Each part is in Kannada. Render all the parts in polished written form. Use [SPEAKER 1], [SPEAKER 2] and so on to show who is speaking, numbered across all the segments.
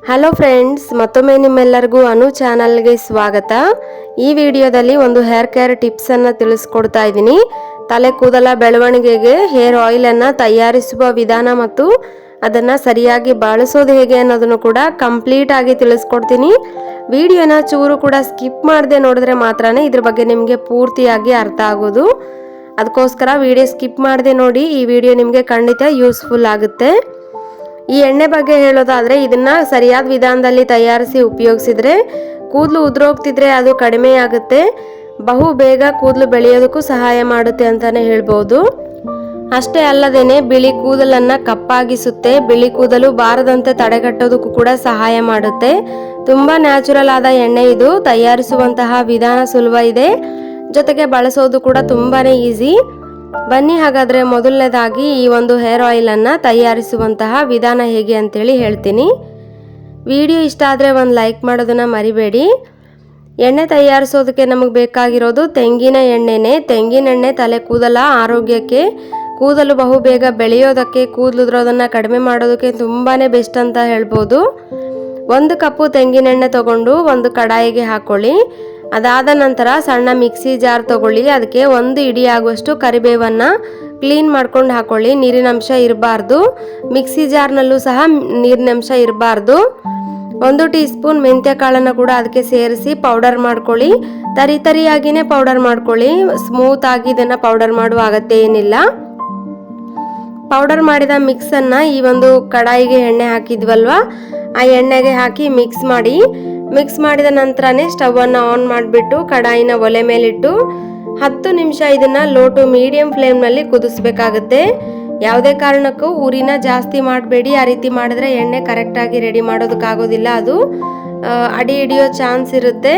[SPEAKER 1] ಹಲೋ ಫ್ರೆಂಡ್ಸ್, ಮತ್ತೊಮ್ಮೆ ನಿಮ್ಮೆಲ್ಲರಿಗೂ ಅನು ಚಾನಲ್ಗೆ ಸ್ವಾಗತ. ಈ ವಿಡಿಯೋದಲ್ಲಿ ಒಂದು ಹೇರ್ ಕೇರ್ ಟಿಪ್ಸ್ ಅನ್ನು ತಿಳಿಸ್ಕೊಡ್ತಾ ಇದ್ದೀನಿ. ತಲೆ ಕೂದಲ ಬೆಳವಣಿಗೆಗೆ ಹೇರ್ ಆಯಿಲ್ ಅನ್ನು ತಯಾರಿಸುವ ವಿಧಾನ ಮತ್ತು ಅದನ್ನು ಸರಿಯಾಗಿ ಬಳಸೋದು ಹೇಗೆ ಅನ್ನೋದನ್ನು ಕೂಡ ಕಂಪ್ಲೀಟ್ ಆಗಿ ತಿಳಿಸ್ಕೊಡ್ತೀನಿ. ವಿಡಿಯೋನ ಚೂರು ಕೂಡ ಸ್ಕಿಪ್ ಮಾಡದೆ ನೋಡಿದ್ರೆ ಮಾತ್ರನೇ ಇದ್ರ ಬಗ್ಗೆ ನಿಮಗೆ ಪೂರ್ತಿಯಾಗಿ ಅರ್ಥ ಆಗೋದು. ಅದಕ್ಕೋಸ್ಕರ ವಿಡಿಯೋ ಸ್ಕಿಪ್ ಮಾಡದೆ ನೋಡಿ. ಈ ವಿಡಿಯೋ ನಿಮಗೆ ಖಂಡಿತ ಯೂಸ್ಫುಲ್ ಆಗುತ್ತೆ. ಈ ಎಣ್ಣೆ ಬಗ್ಗೆ ಹೇಳೋದಾದರೆ, ಇದನ್ನು ಸರಿಯಾದ ವಿಧಾನದಲ್ಲಿ ತಯಾರಿಸಿ ಉಪಯೋಗಿಸಿದ್ರೆ ಕೂದಲು ಉದುರೋಗ್ತಿದ್ರೆ ಅದು ಕಡಿಮೆ ಆಗುತ್ತೆ. ಬಹು ಬೇಗ ಕೂದಲು ಬೆಳೆಯೋದಕ್ಕೂ ಸಹಾಯ ಮಾಡುತ್ತೆ ಅಂತಲೇ ಹೇಳ್ಬೋದು. ಅಷ್ಟೇ ಅಲ್ಲದೇನೆ ಬಿಳಿ ಕೂದಲನ್ನು ಕಪ್ಪಾಗಿಸುತ್ತೆ. ಬಿಳಿ ಕೂದಲು ಬಾರದಂತೆ ತಡೆಗಟ್ಟೋದಕ್ಕೂ ಕೂಡ ಸಹಾಯ ಮಾಡುತ್ತೆ. ತುಂಬ ನ್ಯಾಚುರಲ್ ಆದ ಎಣ್ಣೆ ಇದು. ತಯಾರಿಸುವಂತಹ ವಿಧಾನ ಸುಲಭ ಇದೆ, ಜೊತೆಗೆ ಬಳಸೋದು ಕೂಡ ತುಂಬಾ ಈಸಿ. ಬನ್ನಿ ಹಾಗಾದರೆ ಮೊದಲನೇದಾಗಿ ಈ ಒಂದು ಹೇರ್ ಆಯಿಲನ್ನು ತಯಾರಿಸುವಂತಹ ವಿಧಾನ ಹೇಗೆ ಅಂತೇಳಿ ಹೇಳ್ತೀನಿ. ವಿಡಿಯೋ ಇಷ್ಟ ಆದರೆ ಒಂದು ಲೈಕ್ ಮಾಡೋದನ್ನು ಮರಿಬೇಡಿ. ಎಣ್ಣೆ ತಯಾರಿಸೋದಕ್ಕೆ ನಮಗೆ ಬೇಕಾಗಿರೋದು ತೆಂಗಿನ ಎಣ್ಣೆನೇ. ತೆಂಗಿನ ಎಣ್ಣೆ ತಲೆ ಕೂದಲ ಆರೋಗ್ಯಕ್ಕೆ, ಕೂದಲು ಬಹುಬೇಗ ಬೆಳೆಯೋದಕ್ಕೆ, ಕೂದಲು ಉದುರೋದನ್ನು ಕಡಿಮೆ ಮಾಡೋದಕ್ಕೆ ತುಂಬಾ ಬೆಸ್ಟ್ ಅಂತ ಹೇಳ್ಬೋದು. 1 ಕಪ್ಪು ತೆಂಗಿನ ಎಣ್ಣೆ ತಗೊಂಡು ಒಂದು ಕಡಾಯಿಗೆ ಹಾಕ್ಕೊಳ್ಳಿ. ಅದಾದ ನಂತರ ಸಣ್ಣ ಮಿಕ್ಸಿ ಜಾರ್ ತಗೊಳ್ಳಿ. ಅದಕ್ಕೆ 1 ಇಡಿ ಆಗುವಷ್ಟು ಕರಿಬೇವನ್ನು ಕ್ಲೀನ್ ಮಾಡ್ಕೊಂಡು ಹಾಕ್ಕೊಳ್ಳಿ. ನೀರಿನ ಅಂಶ ಇರಬಾರ್ದು. ಮಿಕ್ಸಿ ಜಾರ್ನಲ್ಲೂ ಸಹ ನೀರಿನ ಅಂಶ ಇರಬಾರ್ದು. 1 ಟೀ ಸ್ಪೂನ್ ಮೆಂತ್ಯ ಕಾಳನ್ನು ಕೂಡ ಅದಕ್ಕೆ ಸೇರಿಸಿ ಪೌಡರ್ ಮಾಡ್ಕೊಳ್ಳಿ. ತರಿಯಾಗಿಯೇ ಪೌಡರ್ ಮಾಡ್ಕೊಳ್ಳಿ. ಸ್ಮೂತ್ ಆಗಿ ಇದನ್ನು ಪೌಡರ್ ಮಾಡುವ ಅಗತ್ಯ ಏನಿಲ್ಲ. ಪೌಡರ್ ಮಾಡಿದ ಮಿಕ್ಸನ್ನು ಈ ಒಂದು ಕಡಾಯಿಗೆ ಎಣ್ಣೆ ಹಾಕಿದ್ವಲ್ವ, ಆ ಎಣ್ಣೆಗೆ ಹಾಕಿ ಮಿಕ್ಸ್ ಮಾಡಿ. ಮಿಕ್ಸ್ ಮಾಡಿದ ನಂತರನೇ ಸ್ಟವನ್ನು ಆನ್ ಮಾಡಿಬಿಟ್ಟು ಕಡಾಯಿನ ಒಲೆ ಮೇಲಿಟ್ಟು 10 ನಿಮಿಷ ಇದನ್ನು ಲೋ ಟು ಮೀಡಿಯಂ ಫ್ಲೇಮ್ನಲ್ಲಿ ಕುದಿಸ್ಬೇಕಾಗುತ್ತೆ. ಯಾವುದೇ ಕಾರಣಕ್ಕೂ ಉರಿನ ಜಾಸ್ತಿ ಮಾಡಬೇಡಿ. ಆ ರೀತಿ ಮಾಡಿದ್ರೆ ಎಣ್ಣೆ ಕರೆಕ್ಟಾಗಿ ರೆಡಿ ಮಾಡೋದಕ್ಕಾಗೋದಿಲ್ಲ. ಅದು ಅಡಿ ಹಿಡಿಯೋ ಚಾನ್ಸ್ ಇರುತ್ತೆ.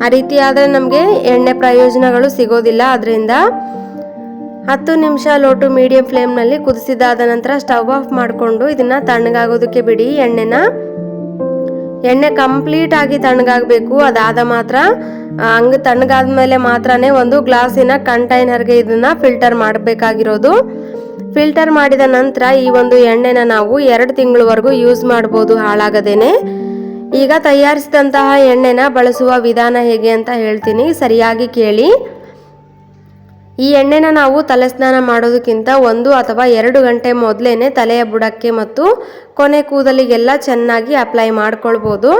[SPEAKER 1] ಆ ರೀತಿ ಆದರೆ ನಮಗೆ ಎಣ್ಣೆ ಪ್ರಯೋಜನಗಳು ಸಿಗೋದಿಲ್ಲ. ಅದರಿಂದ 10 ನಿಮಿಷ ಲೋ ಟು ಮೀಡಿಯಂ ಫ್ಲೇಮ್ನಲ್ಲಿ ಕುದಿಸಿದಾದ ನಂತರ ಸ್ಟವ್ ಆಫ್ ಮಾಡಿಕೊಂಡು ಇದನ್ನು ತಣ್ಣಗಾಗೋದಕ್ಕೆ ಬಿಡಿ. ಎಣ್ಣೆ ಕಂಪ್ಲೀಟ್ ಆಗಿ ತಣ್ಣಗಾಗಬೇಕು. ಅದಾದ ಮಾತ್ರ ಹಂಗೆ ತಣ್ಣಗಾದ ಮೇಲೆ ಮಾತ್ರನೇ ಒಂದು ಗ್ಲಾಸಿನ ಕಂಟೈನರ್ಗೆ ಇದನ್ನು ಫಿಲ್ಟರ್ ಮಾಡಬೇಕಾಗಿರೋದು. ಫಿಲ್ಟರ್ ಮಾಡಿದ ನಂತರ ಈ ಒಂದು ಎಣ್ಣೆನ ನಾವು 2 ತಿಂಗಳವರೆಗೂ ಯೂಸ್ ಮಾಡ್ಬೋದು ಹಾಳಾಗದೇನೆ. ಈಗ ತಯಾರಿಸಿದಂತಹ ಎಣ್ಣೆನ ಬಳಸುವ ವಿಧಾನ ಹೇಗೆ ಅಂತ ಹೇಳ್ತೀನಿ, ಸರಿಯಾಗಿ ಕೇಳಿ. ಈ ಎಣ್ಣೆನ ನಾವು ತಲೆ ಸ್ನಾನ ಮಾಡೋದಕ್ಕಿಂತ 1 ಅಥವಾ 2 ಗಂಟೆ ಮೊದಲೇನೆ ತಲೆಯ ಬುಡಕ್ಕೆ ಮತ್ತು ಕೊನೆ ಕೂದಲಿಗೆಲ್ಲ ಚೆನ್ನಾಗಿ ಅಪ್ಲೈ ಮಾಡ್ಕೊಳ್ಬೋದು.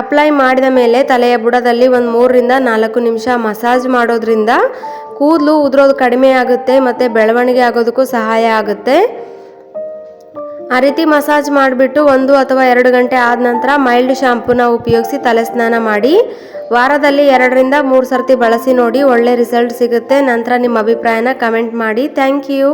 [SPEAKER 1] ಅಪ್ಲೈ ಮಾಡಿದ ಮೇಲೆ ತಲೆಯ ಬುಡದಲ್ಲಿ ಒಂದು 3 ರಿಂದ 4 ನಿಮಿಷ ಮಸಾಜ್ ಮಾಡೋದ್ರಿಂದ ಕೂದಲು ಉದುರೋದು ಕಡಿಮೆ ಆಗುತ್ತೆ ಮತ್ತು ಬೆಳವಣಿಗೆ ಆಗೋದಕ್ಕೂ ಸಹಾಯ ಆಗುತ್ತೆ. ಆ ರೀತಿ ಮಸಾಜ್ ಮಾಡಿಬಿಟ್ಟು 1 ಅಥವಾ 2 ಗಂಟೆ ಆದ ನಂತರ ಮೈಲ್ಡ್ ಶಾಂಪೂನ ಉಪಯೋಗಿಸಿ ತಲೆ ಸ್ನಾನ ಮಾಡಿ. ವಾರದಲ್ಲಿ 2 ರಿಂದ 3 ಸರ್ತಿ ಬಳಸಿ ನೋಡಿ, ಒಳ್ಳೆ ರಿಸಲ್ಟ್ ಸಿಗುತ್ತೆ. ನಂತರ ನಿಮ್ಮ ಅಭಿಪ್ರಾಯನ ಕಮೆಂಟ್ ಮಾಡಿ. Thank you.